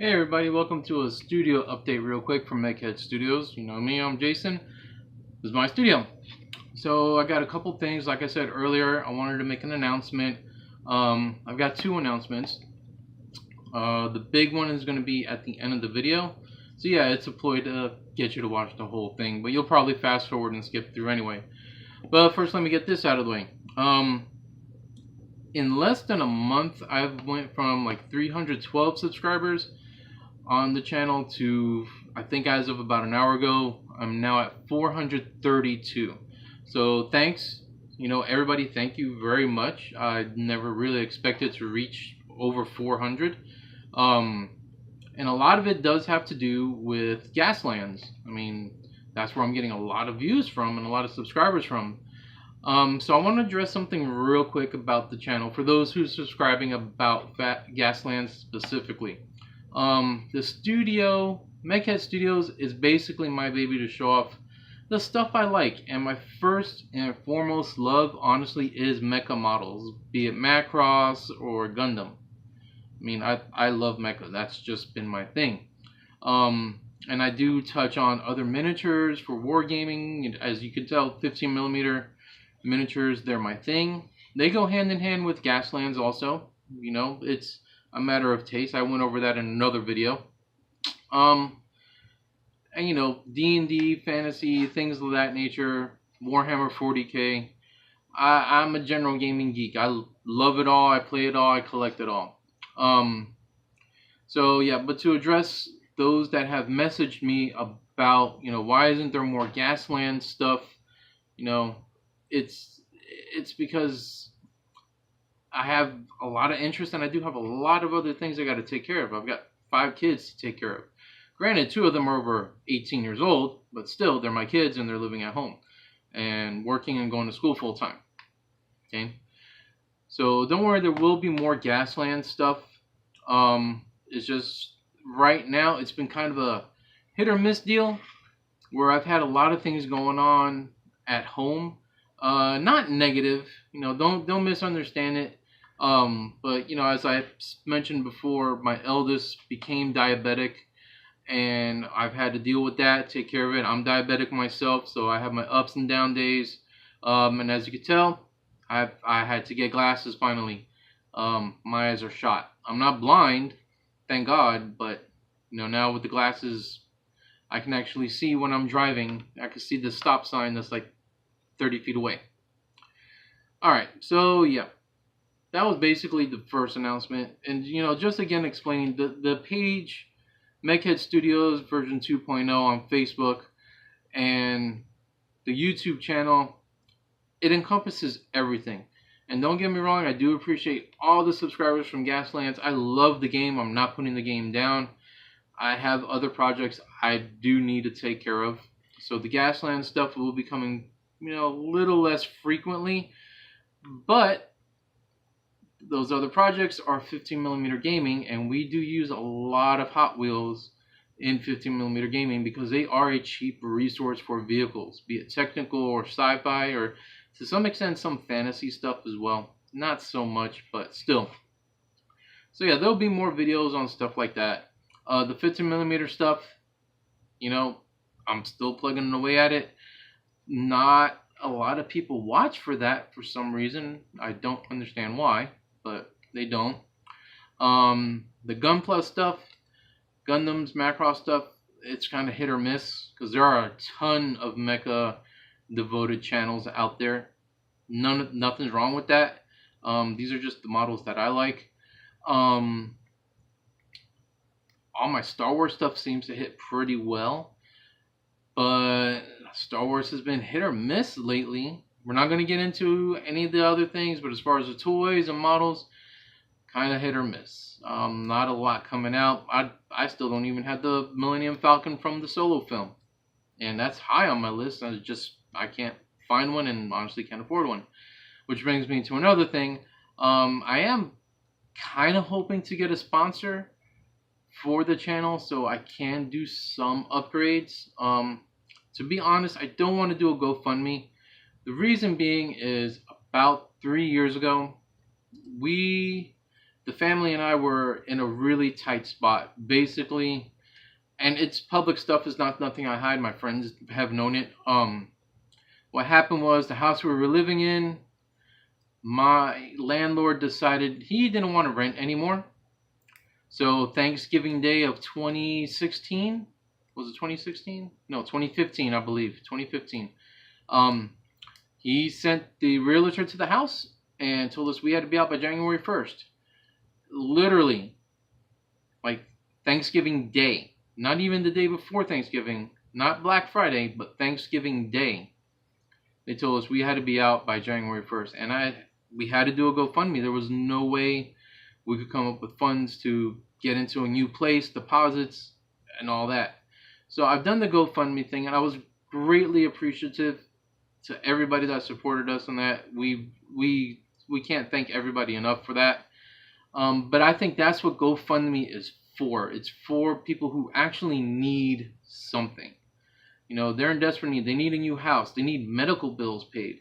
Hey everybody, welcome to a studio update real quick from Meghead Studios. You know me, I'm Jason. This is my studio. So I got a couple things, like I said earlier, I wanted to make an announcement. I've got two announcements. The big one is going to be at the end of the video. So yeah, it's a ploy to get you to watch the whole thing, but you'll probably fast forward and skip through anyway. But first let me get this out of the way. In less than a month, I've went from like 312 subscribers on the channel to, I think as of about an hour ago, I'm now at 432. So thanks, everybody, thank you very much. I never really expected to reach over 400. And a lot of it does have to do with Gaslands. I mean, that's where I'm getting a lot of views from and a lot of subscribers from. So I want to address something real quick about the channel for those who are subscribing about Gaslands specifically. The studio, Meghead Studios, is basically my baby to show off the stuff I like, and my first and foremost love, honestly, is mecha models, be it Macross or Gundam. I mean, I love mecha. That's just been my thing. And I do touch on other miniatures for wargaming. As you can tell, 15mm miniatures, they're my thing. They go hand in hand with Gaslands also. It's a matter of taste. I went over that in another video. And D&D, fantasy, things of that nature, Warhammer 40k. I'm a general gaming geek. I love it all. I play it all. I collect it all. So yeah, but to address those that have messaged me about, why isn't there more Gasland stuff? It's because I have a lot of interest, and I do have a lot of other things I got to take care of. I've got 5 kids to take care of. Granted, 2 of them are over 18 years old, but still, they're my kids, and they're living at home and working and going to school full time. Okay, so don't worry, there will be more Gasland stuff. It's just right now it's been kind of a hit or miss deal, where I've had a lot of things going on at home. Not negative, don't misunderstand it. But as I mentioned before, my eldest became diabetic, and I've had to deal with that, take care of it. I'm diabetic myself, so I have my ups and down days. And as you can tell, I had to get glasses finally. My eyes are shot. I'm not blind, thank God, but now with the glasses, I can actually see when I'm driving. I can see the stop sign that's like 30 feet away. Alright, so yeah, that was basically the first announcement. And just again explaining the page, Meghead Studios version 2.0 on Facebook, and the YouTube channel, it encompasses everything. And don't get me wrong, I do appreciate all the subscribers from Gaslands. I love the game. I'm not putting the game down. I have other projects I do need to take care of. So the Gaslands stuff will be coming, a little less frequently. But those other projects are 15mm gaming, and we do use a lot of Hot Wheels in 15mm gaming because they are a cheap resource for vehicles, be it technical or sci-fi, or to some extent some fantasy stuff as well. Not so much, but still. So yeah, there'll be more videos on stuff like that. The 15mm stuff, I'm still plugging away at it. Not a lot of people watch for that for some reason. I don't understand why, but they don't. The Gun Plus stuff, Gundams, Macross stuff, it's kind of hit or miss because there are a ton of mecha devoted channels out there. Nothing's wrong with that. These are just the models that I like. All my Star Wars stuff seems to hit pretty well, but Star Wars has been hit or miss lately. We're not going to get into any of the other things, but as far as the toys and models, kind of hit or miss. Not a lot coming out. I still don't even have the Millennium Falcon from the Solo film, and that's high on my list. I can't find one, and honestly can't afford one. Which brings me to another thing. I am kind of hoping to get a sponsor for the channel so I can do some upgrades. To be honest, I don't want to do a GoFundMe. The reason being is about 3 years ago, we the family and I were in a really tight spot. Basically, and it's public stuff, is not nothing I hide. My friends have known it. What happened was the house we were living in, my landlord decided he didn't want to rent anymore. So Thanksgiving Day of 2016, was it 2016? No, 2015, I believe. 2015. Um, he sent the realtor to the house and told us we had to be out by January 1st. Literally, like Thanksgiving Day. Not even the day before Thanksgiving. Not Black Friday, but Thanksgiving Day. They told us we had to be out by January 1st. And we had to do a GoFundMe. There was no way we could come up with funds to get into a new place, deposits, and all that. So I've done the GoFundMe thing, and I was greatly appreciative to everybody that supported us on that. We can't thank everybody enough for that. But I think that's what GoFundMe is for. It's for people who actually need something. You know, they're in desperate need. They need a new house. They need medical bills paid.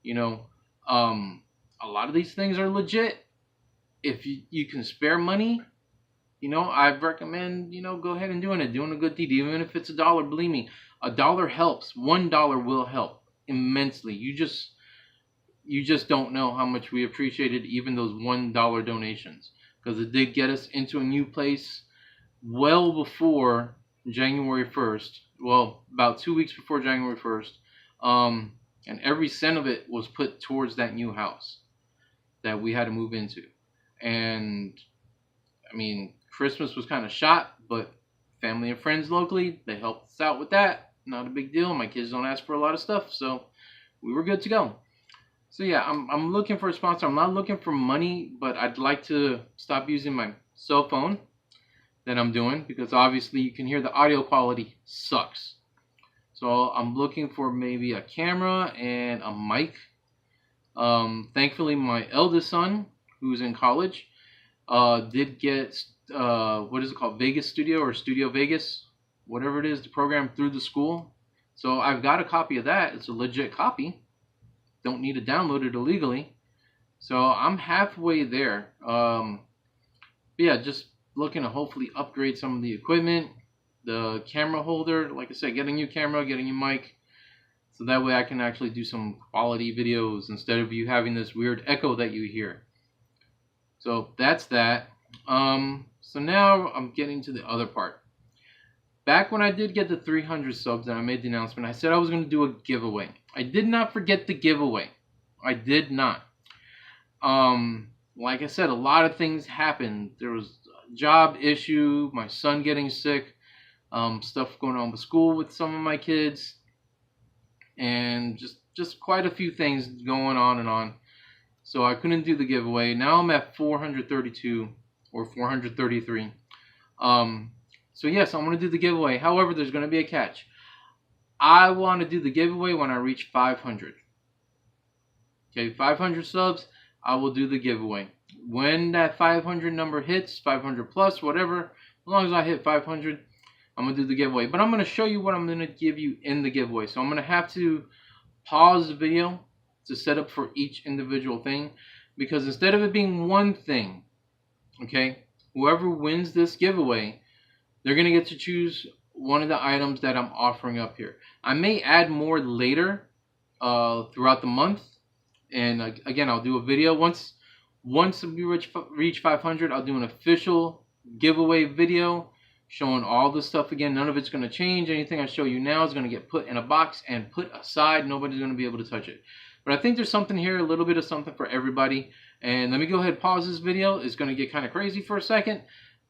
You know, a lot of these things are legit. If you can spare money, you know, I recommend, you know, go ahead and doing a good deed. Even if it's $1, believe me, $1 helps. $1 will help immensely. You just don't know how much we appreciated even those $1 donations, because it did get us into a new place well before January 1st. Well, about 2 weeks before January 1st. And every cent of it was put towards that new house that we had to move into. And I mean, Christmas was kind of shot, but family and friends locally, they helped us out with that. Not a big deal. My kids don't ask for a lot of stuff, so we were good to go. So yeah, I'm looking for a sponsor. I'm not looking for money, but I'd like to stop using my cell phone that I'm doing, because obviously you can hear the audio quality sucks. So I'm looking for maybe a camera and a mic. Thankfully, my eldest son, who's in college, did get what is it called, Vegas Studio or Studio Vegas, whatever it is, the program through the school. So I've got a copy of that. It's a legit copy. Don't need to download it illegally. So I'm halfway there. Yeah, just looking to hopefully upgrade some of the equipment, the camera holder, like I said, get a new camera, get a new mic, so that way I can actually do some quality videos instead of you having this weird echo that you hear. So that's that. So now I'm getting to the other part. Back when I did get the 300 subs and I made the announcement, I said I was going to do a giveaway. I did not forget the giveaway. I did not. Like I said, a lot of things happened. There was a job issue, my son getting sick, stuff going on with school with some of my kids, and just quite a few things going on and on. So I couldn't do the giveaway. Now I'm at 432 or 433. So yes, I'm going to do the giveaway. However, there's going to be a catch. I want to do the giveaway when I reach 500. Okay, 500 subs, I will do the giveaway. When that 500 number hits, 500 plus, whatever, as long as I hit 500, I'm going to do the giveaway. But I'm going to show you what I'm going to give you in the giveaway. So I'm going to have to pause the video to set up for each individual thing, because instead of it being one thing, okay, whoever wins this giveaway, they're going to get to choose one of the items that I'm offering up here. I may add more later throughout the month. And again, I'll do a video. Once we reach 500, I'll do an official giveaway video showing all the stuff again. None of it's going to change. Anything I show you now is going to get put in a box and put aside. Nobody's going to be able to touch it. But I think there's something here, a little bit of something for everybody. And let me go ahead and pause this video. It's going to get kind of crazy for a second.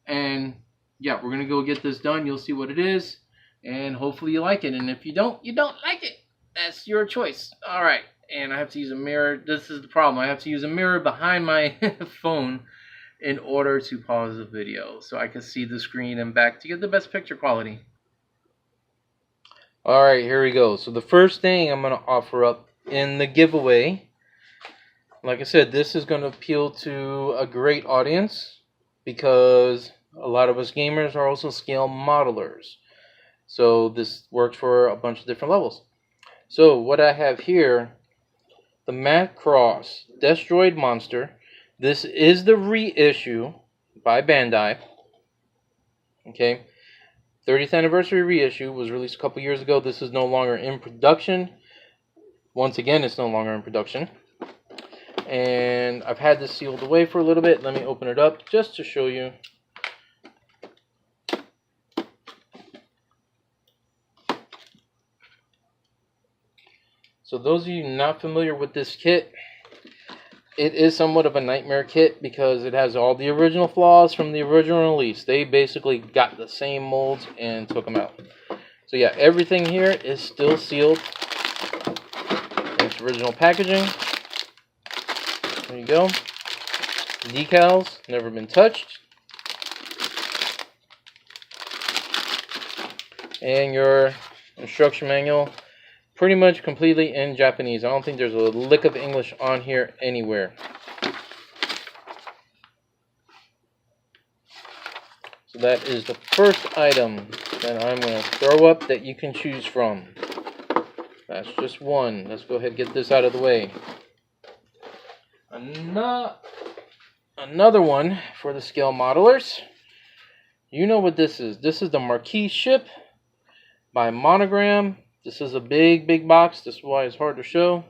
And yeah, we're going to go get this done. You'll see what it is. And hopefully you like it. And if you don't like it. That's your choice. All right. And I have to use a mirror. This is the problem. I have to use a mirror behind my phone in order to pause the video so I can see the screen and back to get the best picture quality. All right, here we go. So the first thing I'm going to offer up in the giveaway, like I said, this is going to appeal to a great audience because a lot of us gamers are also scale modelers. So this works for a bunch of different levels. So what I have here, the Macross Destroyed Monster. This is the reissue by Bandai. Okay, 30th anniversary reissue was released a couple years ago. This is no longer in production. Once again, it's no longer in production. And I've had this sealed away for a little bit. Let me open it up just to show you. So those of you not familiar with this kit, it is somewhat of a nightmare kit because it has all the original flaws from the original release. They basically got the same molds and took them out. So yeah, everything here is still sealed in its original packaging. There you go. Decals, never been touched. And your instruction manual, pretty much completely in Japanese. I don't think there's a lick of English on here anywhere. So that is the first item that I'm going to throw up that you can choose from. That's just one. Let's go ahead and get this out of the way. Another one for the scale modelers. You know what this is. This is the Marquis ship by Monogram. This is a big box. This is why it's hard to show.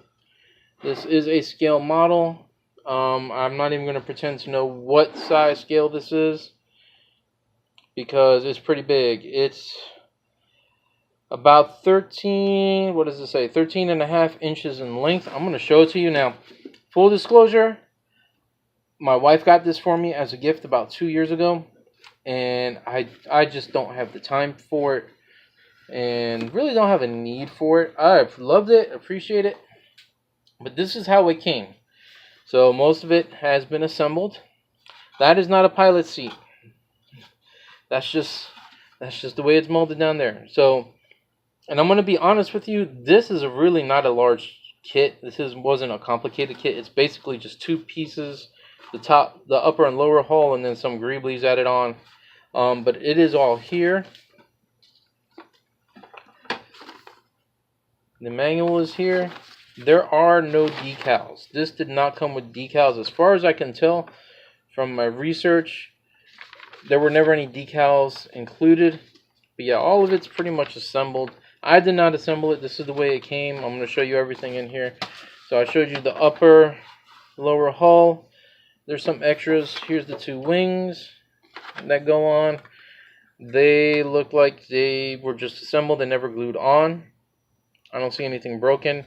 This is a scale model. I'm not even going to pretend to know what size scale this is because it's pretty big. It's about 13, what does it say? 13.5 inches in length. I'm going to show it to you now. Full disclosure, my wife got this for me as a gift about 2 years ago, and I just don't have the time for it and really don't have a need for it. I've loved it, appreciate it, but this is how it came. So most of it has been assembled. That is not a pilot seat. That's just the way it's molded down there. So, and I'm going to be honest with you, this is really not a large kit. Wasn't a complicated kit. It's basically just two pieces, the upper and lower hull, and then some greeblies added on. But it is all here. The manual is here. There are no decals. This did not come with decals. As far as I can tell from my research, there were never any decals included. But yeah, all of it's pretty much assembled. I did not assemble it. This is the way it came. I'm going to show you everything in here. So I showed you the upper, lower hull. There's some extras. Here's the two wings that go on. They look like they were just assembled and never glued on. I don't see anything broken.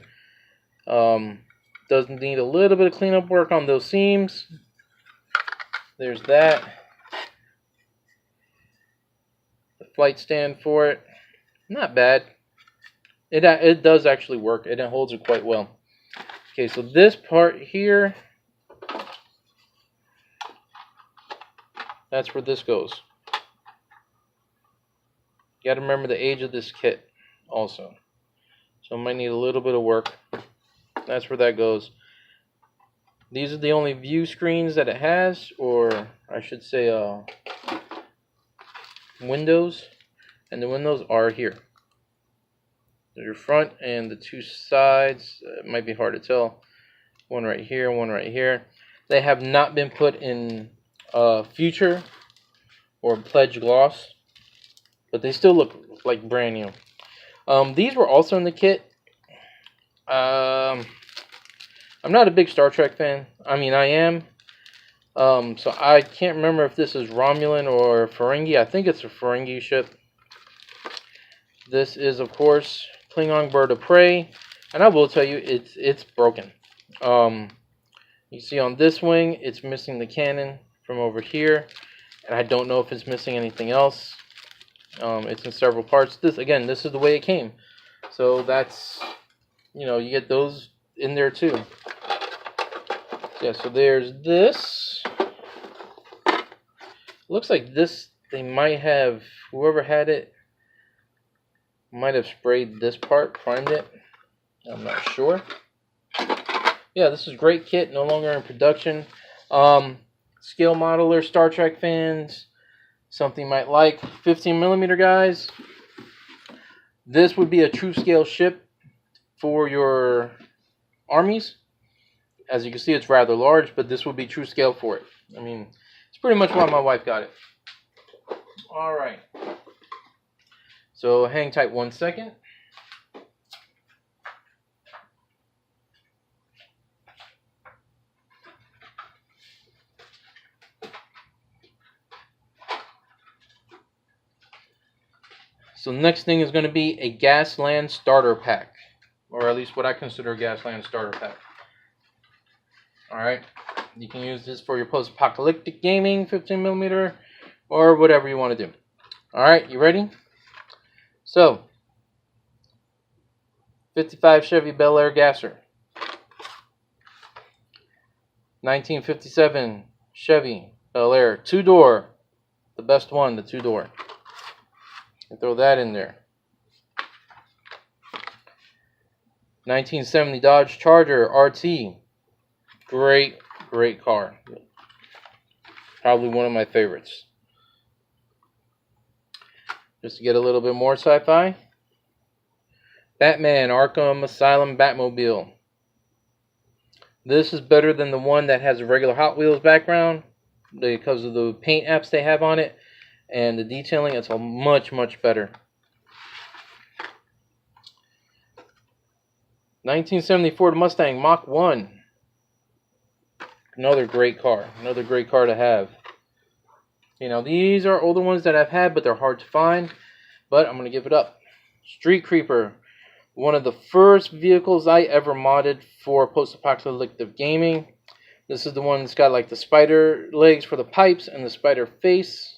Does need a little bit of cleanup work on those seams. There's that. The flight stand for it. Not bad. It does actually work, and it holds it quite well. Okay, so this part here, that's where this goes. You got to remember the age of this kit also. So it might need a little bit of work. That's where that goes. These are the only view screens that it has, or I should say windows. And the windows are here. There's your front and the two sides. It might be hard to tell. One right here, one right here. They have not been put in future or pledge gloss, but they still look like brand new. These were also in the kit. I'm not a big Star Trek fan. I mean, I am. So I can't remember if this is Romulan or Ferengi. I think it's a Ferengi ship. This is, of course, Klingon bird of prey, and I will tell you, it's broken. You see on this wing, it's missing the cannon from over here, and I don't know if it's missing anything else. It's in several parts. This is the way it came. So that's, you know, you get those in there too. Yeah, so there's this. Looks like this, they might have, whoever had it, might have sprayed this part, primed it. I'm not sure. Yeah, this is a great kit, no longer in production. Scale modeler, Star Trek fans, something you might like. 15mm guys. This would be a true scale ship for your armies As you can see, it's rather large, but this would be true scale for it. I mean, it's pretty much why my wife got it. All right. So hang tight 1 second. So next thing is going to be a Gasland starter pack, or at least what I consider a Gasland starter pack. Alright, you can use this for your post-apocalyptic gaming, 15mm, or whatever you want to do. Alright, you ready? So, 55 Chevy Bel Air gasser. 1957 Chevy Bel Air 2-door. The best one, the 2-door. Throw that in there. 1970 Dodge Charger RT. Great car. Probably one of my favorites. Just to get a little bit more sci-fi. Batman Arkham Asylum Batmobile. This is better than the one that has a regular Hot Wheels background because of the paint apps they have on it. And the detailing, it's a much better. 1970 Ford Mustang Mach 1. Another great car. Another great car to have. You know, these are older ones that I've had, but they're hard to find. But I'm going to give it up. Street Creeper. One of the first vehicles I ever modded for post-apocalyptic gaming. This is the one that's got like the spider legs for the pipes and the spider face.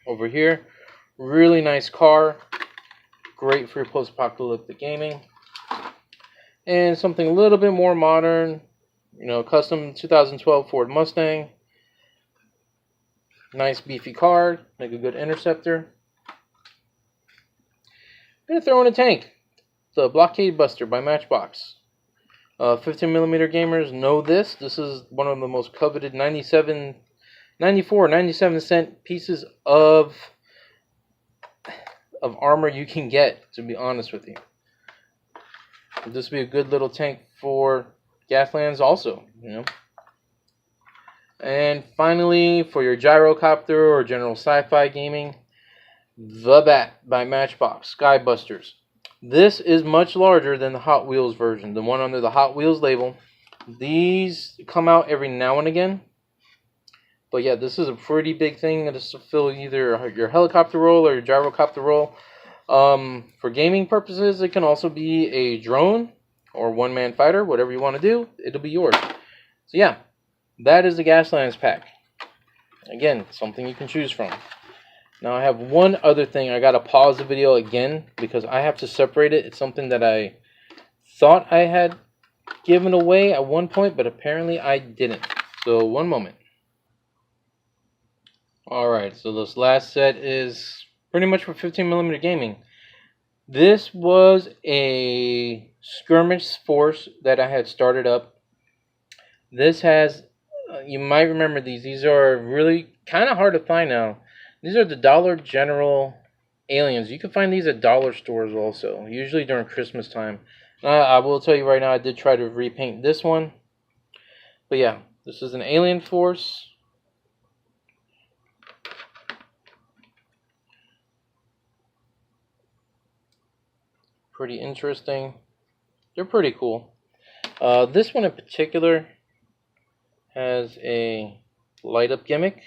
Over here, really nice car, great for your post-apocalyptic gaming, and something a little bit more modern, you know, custom 2012 Ford Mustang, nice beefy car, make a good interceptor. I'm gonna throw in a tank, the Blockade Buster by Matchbox. 15mm gamers know this. This is one of the most coveted 97 cent pieces of armor you can get, to be honest with you. This would be a good little tank for Gaslands also, you know. And finally, for your gyrocopter or general sci-fi gaming, the Bat by Matchbox, Skybusters. This is much larger than the Hot Wheels version, the one under the Hot Wheels label. These come out every now and again. But yeah, this is a pretty big thing. This will fill either your helicopter role or your gyrocopter role. For gaming purposes, it can also be a drone or one-man fighter, whatever you want to do. It'll be yours. So yeah, that is the Gaslands pack. Again, something you can choose from. Now I have one other thing. I got to pause the video again because I have to separate it. It's something that I thought I had given away at one point, but apparently I didn't. So one moment. Alright, so this last set is pretty much for 15mm gaming. This was a skirmish force that I had started up. This has, you might remember these. These are really kind of hard to find now. These are the Dollar General aliens. You can find these at dollar stores also, usually during Christmas time. I will tell you right now, I did try to repaint this one. But yeah, this is an alien force. Pretty interesting. They're pretty cool. This one in particular has a light up gimmick.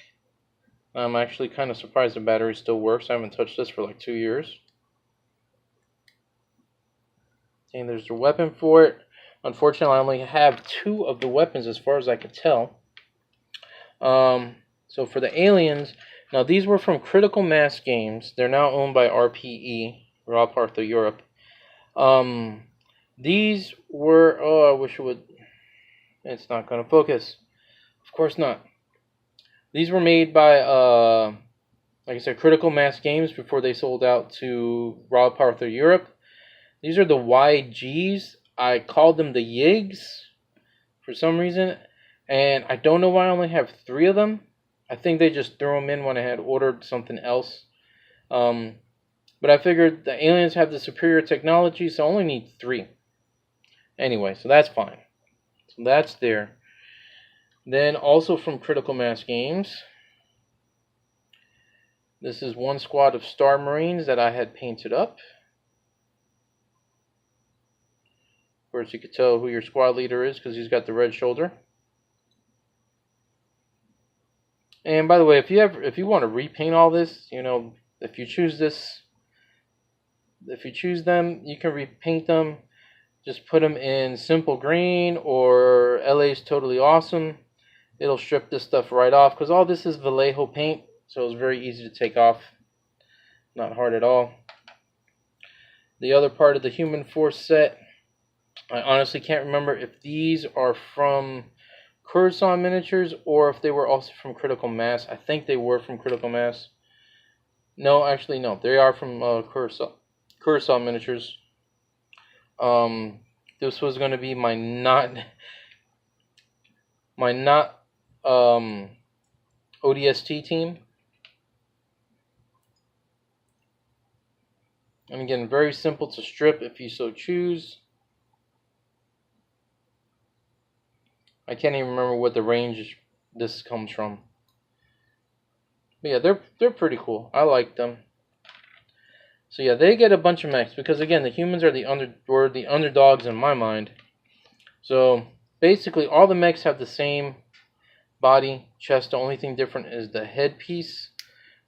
I'm actually kind of surprised the battery still works. I haven't touched this for like 2 years. And there's the weapon for it. Unfortunately, I only have 2 of the weapons as far as I could tell. So for the aliens, now these were from Critical Mass Games. They're now owned by RPE, Rob Arthur Europe. These were, oh, I wish it would, it's not going to focus. Of course not. These were made by, like I said, Critical Mass Games before they sold out to Rob Arthur Europe. These are the YGs. I called them the Yigs for some reason, and I don't know why I only have 3 of them. I think they just threw them in when I had ordered something else. But I figured the aliens have the superior technology, so I only need 3. Anyway, so that's fine. So that's there. Then also from Critical Mass Games, this is one squad of Star Marines that I had painted up. Of course, you could tell who your squad leader is because he's got the red shoulder. And by the way, if you want to repaint all this, if you choose them, you can repaint them. Just put them in simple green or LA's Totally Awesome. It'll strip this stuff right off because all this is Vallejo paint, so it's very easy to take off. Not hard at all. The other part of the Human Force set, I honestly can't remember if these are from Coruscant Miniatures or if they were also from Critical Mass. I think they were from Critical Mass. No, actually no. They are from Coruscant Miniatures. This was going to be my not ODST team. And again, very simple to strip if you so choose. I can't even remember what the range this comes from. But yeah, they're pretty cool. I like them. So yeah, they get a bunch of mechs because again, the humans are the underdogs in my mind. So basically, all the mechs have the same body, chest. The only thing different is the headpiece,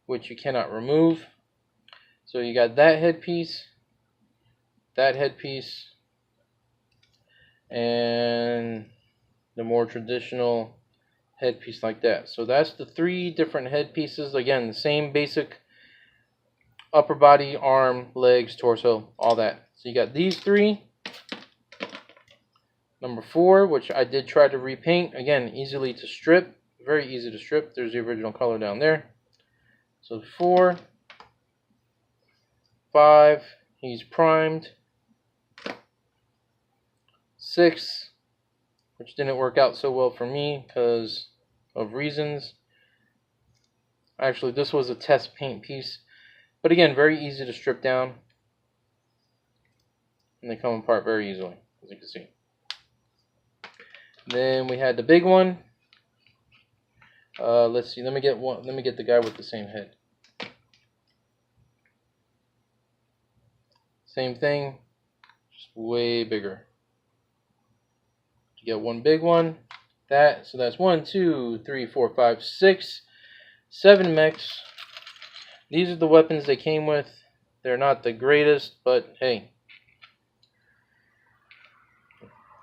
which you cannot remove. So you got that headpiece, and the more traditional headpiece like that. So that's the 3 different headpieces. Again, the same basic upper body, arm, legs, torso, all that. So you got these 3. Number 4, which I did try to repaint. Again, easily to strip. Very easy to strip. There's the original color down there. So 4. 5, he's primed. 6, which didn't work out so well for me because of reasons. Actually, this was a test paint piece. But again, very easy to strip down. And they come apart very easily, as you can see. Then we had the big one. Let's see, let me get the guy with the same head. Same thing, just way bigger. You get one big one, so that's 1, 2, 3, 4, 5, 6, 7 mechs. These are the weapons they came with. They're not the greatest, but hey,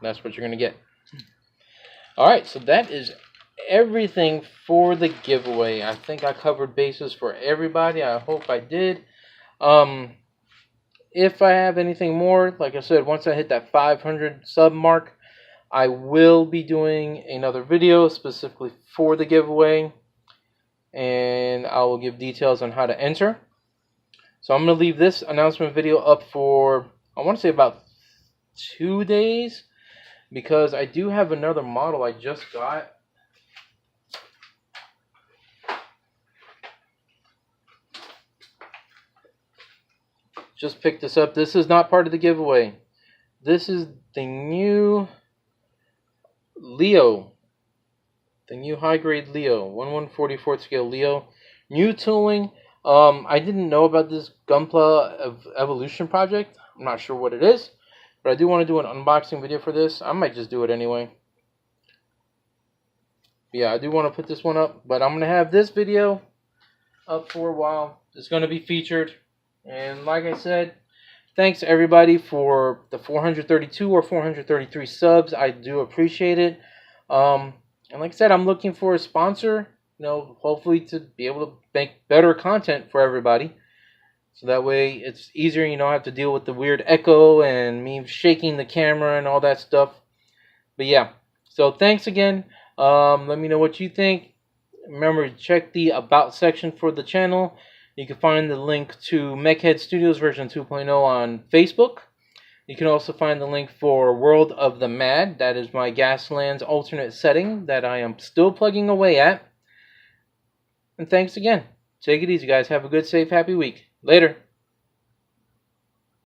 that's what you're gonna get. Alright, so that is everything for the giveaway. I think I covered bases for everybody. I hope I did. If I have anything more, like I said, once I hit that 500 sub mark, I will be doing another video specifically for the giveaway, and I will give details on how to enter. So I'm going to leave this announcement video up for, I want to say about 2 days, because I do have another model I just got. Just picked this up. This is not part of the giveaway. This is the new Leo. The new high-grade Leo. 1144th scale Leo. New tooling. I didn't know about this Gunpla Evolution project. I'm not sure what it is. But I do want to do an unboxing video for this. I might just do it anyway. Yeah, I do want to put this one up. But I'm going to have this video up for a while. It's going to be featured. And like I said, thanks everybody for the 432 or 433 subs. I do appreciate it. And like I said, I'm looking for a sponsor, hopefully to be able to make better content for everybody. So that way it's easier, you don't have to deal with the weird echo and me shaking the camera and all that stuff. But yeah, so thanks again. Let me know what you think. Remember to check the About section for the channel. You can find the link to Mechhead Studios version 2.0 on Facebook. You can also find the link for World of the Mad. That is my Gaslands alternate setting that I am still plugging away at. And thanks again. Take it easy, guys. Have a good, safe, happy week. Later.